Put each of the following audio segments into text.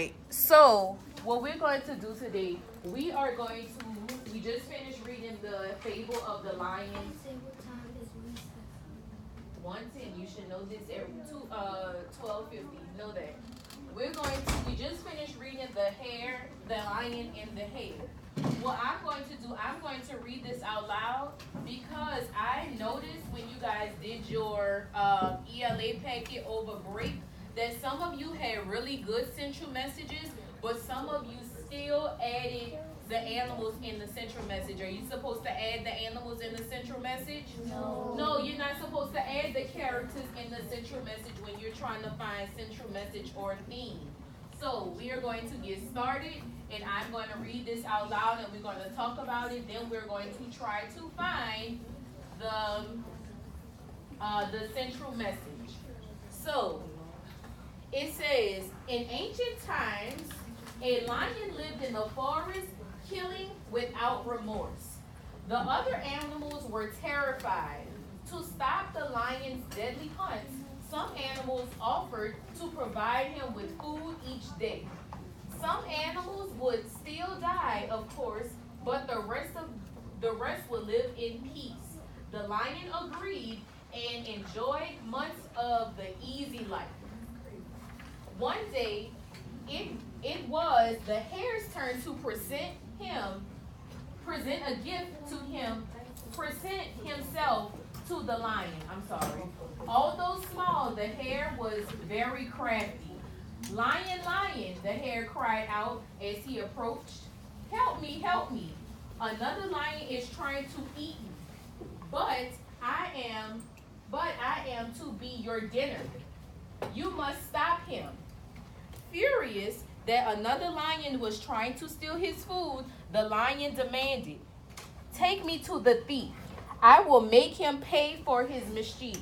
right. So what we're going to do today, we just finished reading the fable of the lion. 1:10. You should know this every 12:50. Know that. We just finished reading the lion, and the hare. What I'm going to do, I'm going to read this out loud because I noticed when you guys did your ELA packet over break that some of you had really good central messages, but some of you still added the animals in the central message. Are you supposed to add the animals in the central message? No. No, you're not supposed to add the characters in the central message when you're trying to find central message or theme. So we are going to get started, and I'm going to read this out loud, and we're going to talk about it. Then we're going to try to find the central message. So it says, in ancient times, a lion lived in the forest, killing without remorse. The other animals were terrified. To stop the lion's deadly hunts, some animals offered to provide him with food each day. Some animals would still die, of course, but the rest would live in peace. The lion agreed and enjoyed months of the easy life. One day, it was the hare's turn to present a gift to him, present himself to the lion. I'm sorry. Although small, the hare was very crafty. Lion, lion, the hare cried out as he approached. Help me, help me. Another lion is trying to eat me. But I am to be your dinner. You must stop him. Furious that another lion was trying to steal his food, the lion demanded, take me to the thief. I will make him pay for his mischief.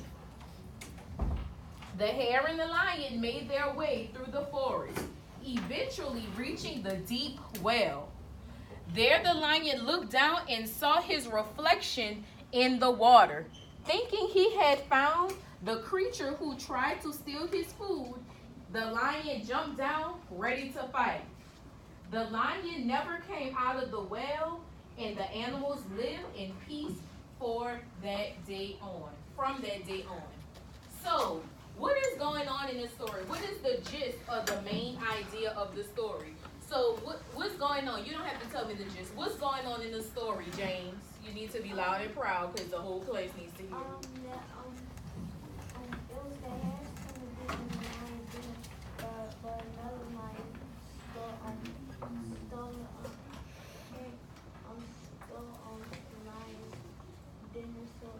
The hare and the lion made their way through the forest, eventually reaching the deep well. There the lion looked down and saw his reflection in the water. Thinking he had found the creature who tried to steal his food, the lion jumped down, ready to fight. The lion never came out of the well, and the animals lived in peace from that day on. So, what is going on in this story? What is the gist of the main idea of the story? So, what's going on? You don't have to tell me the gist. What's going on in the story, James? You need to be loud and proud because the whole class needs to hear. It was the hare's turn to be in the lion's dinner, but another lion stole the lion's dinner.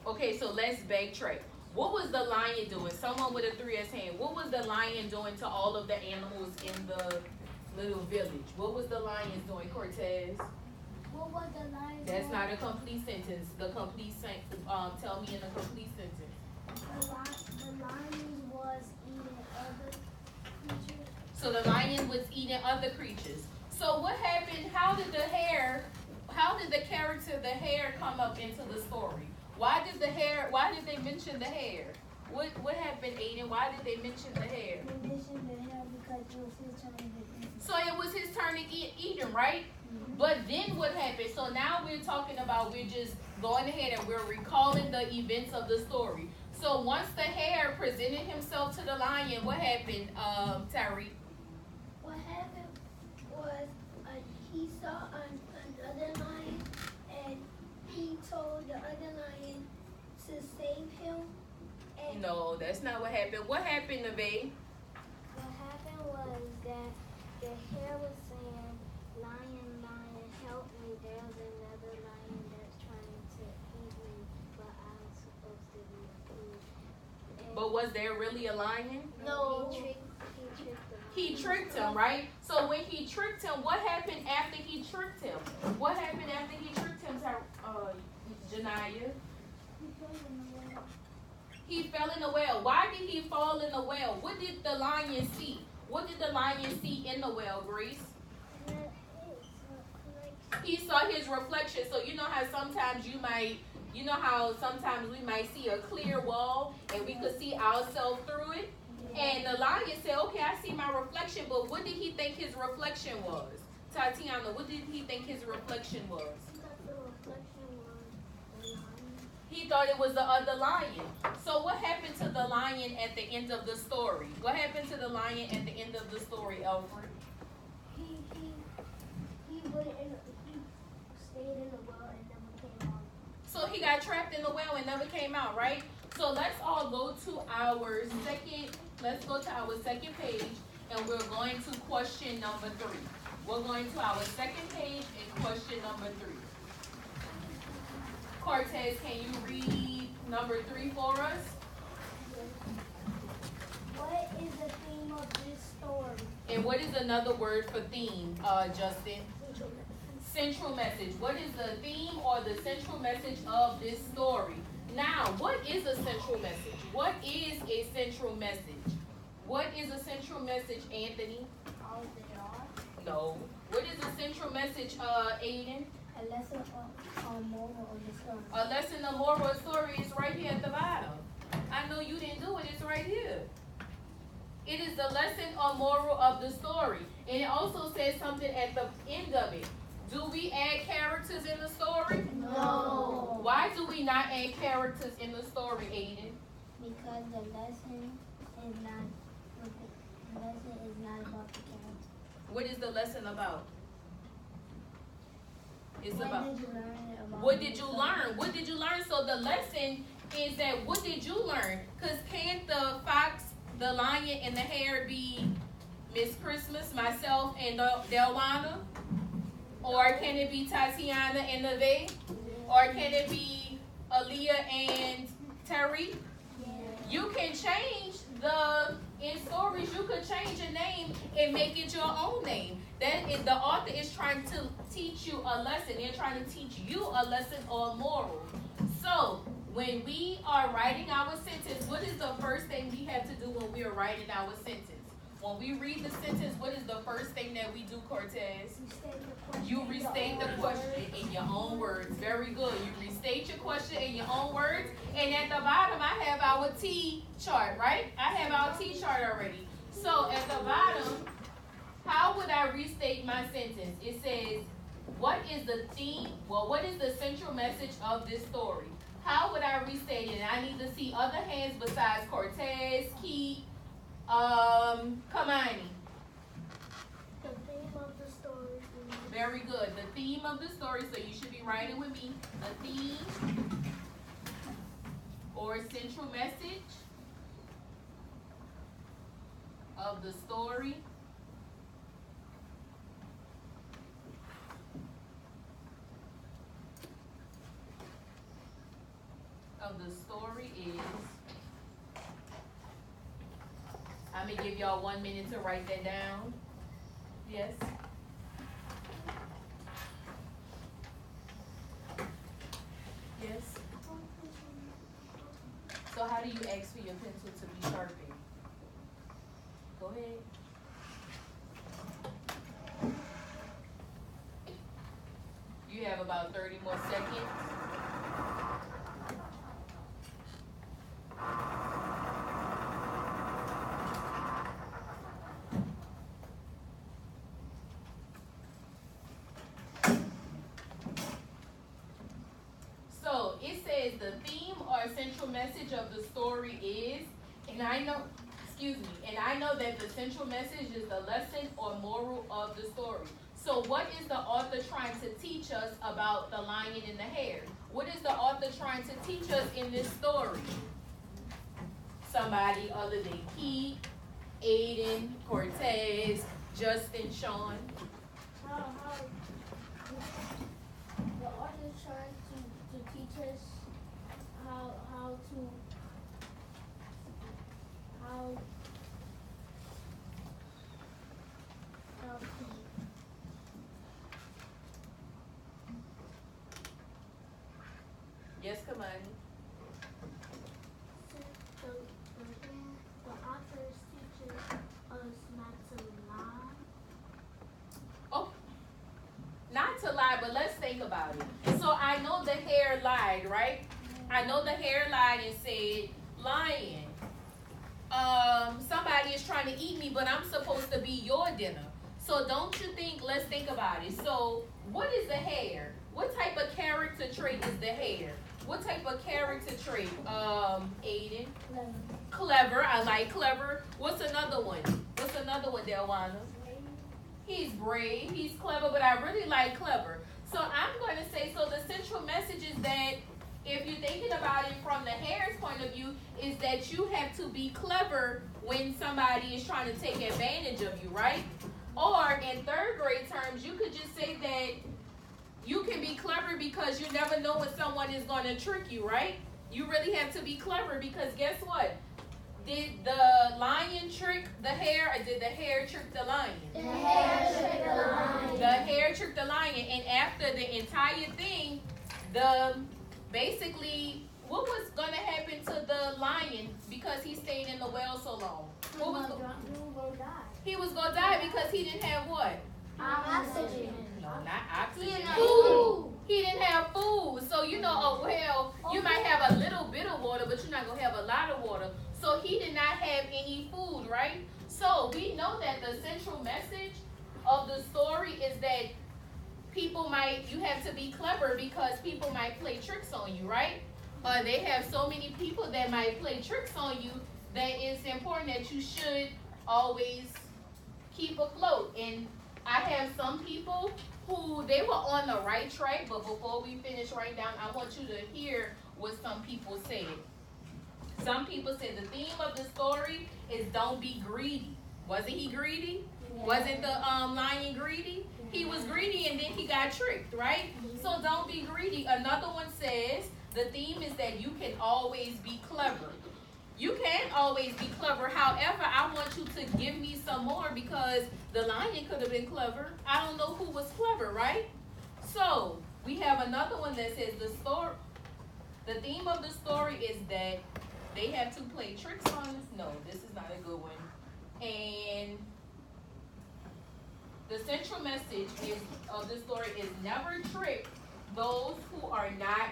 Okay, so let's backtrack. What was the lion doing? Someone with a 3S hand. What was the lion doing to all of the animals in the little village? What was the lion doing, Cortez? What was the lion? That's not a complete sentence. Tell me in a complete sentence. The lion was eating other creatures. So the lion was eating other creatures. So what happened? How did the character the hare come up into the story? Why did they mention the hare? What happened, Aiden? Why did they mention the hare? They mentioned the hare because it was his turn to eat. So it was his turn to eat them, right? Mm-hmm. But then what happened? So now we're just going ahead and we're recalling the events of the story. So once the hare presented himself to the lion, what happened, Tyree? What happened was he saw another lion and he told the other lion to save him. And no, that's not what happened. What happened, Neve? What happened was that the hare was saying, lion, lion, help me. There's another lion that's trying to eat me, but I'm supposed to be food. But was there really a lion? No. He tricked him, right? So when he tricked him, what happened after he tricked him? What happened after he tricked him, Janiyah? He fell in the well. Why did he fall in the well? What did the lion see? What did the lion see in the well, Grace? He saw his reflection. So you know how sometimes we might see a clear wall and we could see ourselves through it? And the lion said, okay, I see my reflection, but what did he think his reflection was? Tatiana, what did he think his reflection was? He thought it was the other lion. So what happened to the lion at the end of the story? What happened to the lion at the end of the story, Alfred? He stayed in the well and never came out. So he got trapped in the well and never came out, right? So let's all go to our second page, and we're going to question number 3. We're going to our second page and question number 3. Cortez, can you read number 3 for us? What is the theme of this story? And what is another word for theme, Justin? Central message. What is the theme or the central message of this story? Now, what is a central message? What is a central message? What is a central message, Anthony? All they are. No. What is a central message, Aiden? A lesson on moral of the story. A lesson, the moral of the story is right here at the bottom. I know you didn't do it. It's right here. It is the lesson or moral of the story. And it also says something at the end of it. Do we add characters in the story? No. Why do we not add characters in the story, Aiden? Because the lesson is not about the character. What is the lesson about? It's about. What did you learn about? What did you learn? What did you learn? So the lesson is that what did you learn? Because can't the fox, the lion, and the hare be Miss Christmas, myself, and Delwana? Or can it be Tatiana and Neve? Or can it be Aaliyah and Terry? You can change in stories, you could change a name and make it your own name. The author is trying to teach you a lesson. They're trying to teach you a lesson or a moral. So when we are writing our sentence, what is the first thing we have to do when we are writing our sentence? When we read the sentence, what is the first thing that we do, Cortez? You restate the question in your own words. Very good. You restate your question in your own words. And at the bottom, I have our T chart, right? I have our T chart already. So at the bottom, how would I restate my sentence? It says, what is the theme? Well, what is the central message of this story? How would I restate it? And I need to see other hands besides Cortez, Keith, Kamani. The theme of the story. Very good. The theme of the story, so you should be writing with me. The theme or central message of the story is, I'm going to give y'all 1 minute to write that down. Yes? Yes? So how do you ask for your pencil to be sharpened? Go ahead. You have about 30 more seconds. So it says the theme or central message of the story is, and I know that the central message is the lesson or moral of the story. So what is the author trying to teach us about the lion and the hare? What is the author trying to teach us in this story? Somebody other than Keith, Aiden, Cortez, Justin, Sean. The author is trying to teach us how Yes, Kamani. the author is teaching us not to lie. Oh, not to lie, but let's think about it. So I know the hare lied, right? I know the hare lied and said lion. somebody is trying to eat me, but I'm supposed to be your dinner. So don't you think, let's think about it. So what is the hare? What type of character trait is the hare? What type of character trait? Aiden? Clever. I like clever. What's another one? What's another one, Delwana? He's brave. He's clever, but I really like clever. So I'm going to say, so the central message is that if you're thinking about it from the hare's point of view, is that you have to be clever when somebody is trying to take advantage of you, right? Or in third grade terms, you could just say that you can be clever because you never know when someone is going to trick you, right? You really have to be clever because guess what? Did the lion trick the hare or did the hare trick the lion? The hare tricked the lion. The hare tricked the lion. And after the entire thing, basically, what was going to happen to the lion because he stayed in the well so long? What was he was going to die because he didn't have what? Oxygen. No, not oxygen. Food. He didn't have food. So, you know, a well, you might have a little bit of water, but you're not going to have a lot of water. So he did not have any food, right? So we know that the central message of the story is that you have to be clever because people might play tricks on you, right? They have so many people that might play tricks on you that it's important that you should always keep afloat. And I have some people who, they were on the right track, but before we finish right down, I want you to hear what some people said. Some people said the theme of the story is don't be greedy. Wasn't he greedy? Yeah. Wasn't the lion greedy? Yeah. He was greedy and then he got tricked, right? Mm-hmm. So don't be greedy. Another one says the theme is that you can always be clever. You can always be clever. However, I want you to give me some more because the lion could have been clever. I don't know who was clever, right? So we have another one that says the theme of the story is that they have to play tricks on us. No, this is not a good one. And the central message of the story is never trick those who are not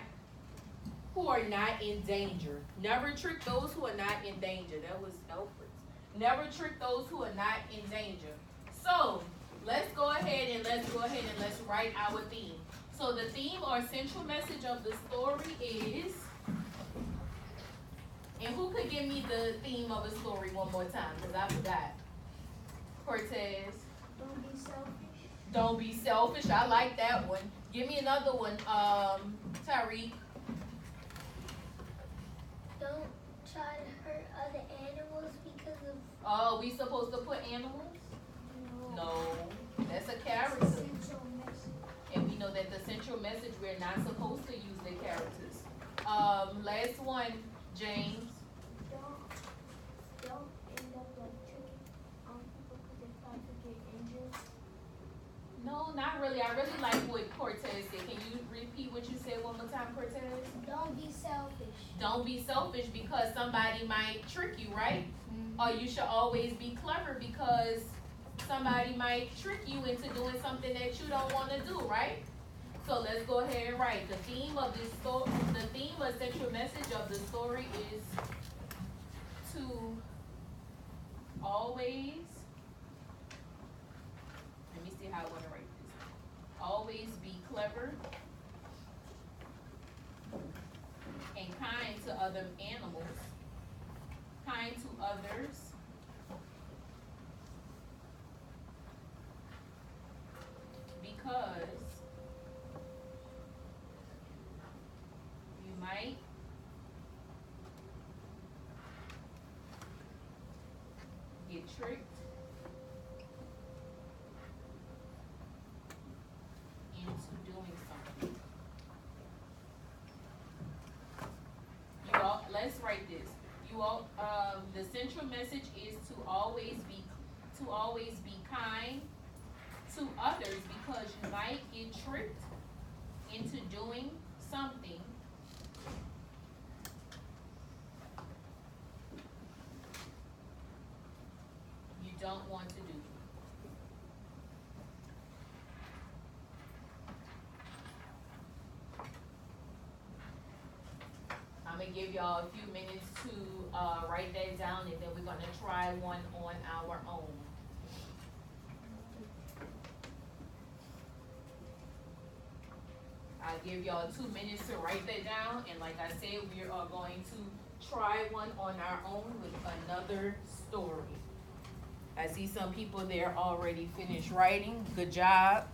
in danger. Never trick those who are not in danger. That was Alfred's. Never trick those who are not in danger. So let's go ahead and let's write our theme. So the theme or central message of the story is. And who could give me the theme of the story one more time? Because I forgot. Cortez. Don't be selfish. Don't be selfish. I like that one. Give me another one. Tariq. Don't try to hurt other animals because of. Oh, we supposed to put animals? No. That's a character. And we know that the central message, we're not supposed to use the characters. Last one, James. Don't end up like tricking people because they try to get injured. No, not really. I really like what Cortez said. Can you repeat what you said one more time, Cortez? Don't be selfish. Don't be selfish because somebody might trick you, right? Mm-hmm. Or you should always be clever because somebody might trick you into doing something that you don't want to do, right? So let's go ahead and write. The theme of this story, the theme or central message of the story is to always, let me see how I want to write this. Always be clever and kind to other animals, kind to others, because you might get tricked into doing something. You all, let's write this. You all, the central message is to always be kind to others because you might get tricked into doing something you don't want to do. I'm gonna give y'all a few minutes to write that down, and then we're gonna try one on our own. I'll give y'all 2 minutes to write that down, and like I said, we are going to try one on our own with another story. I see some people there already finished writing. Good job.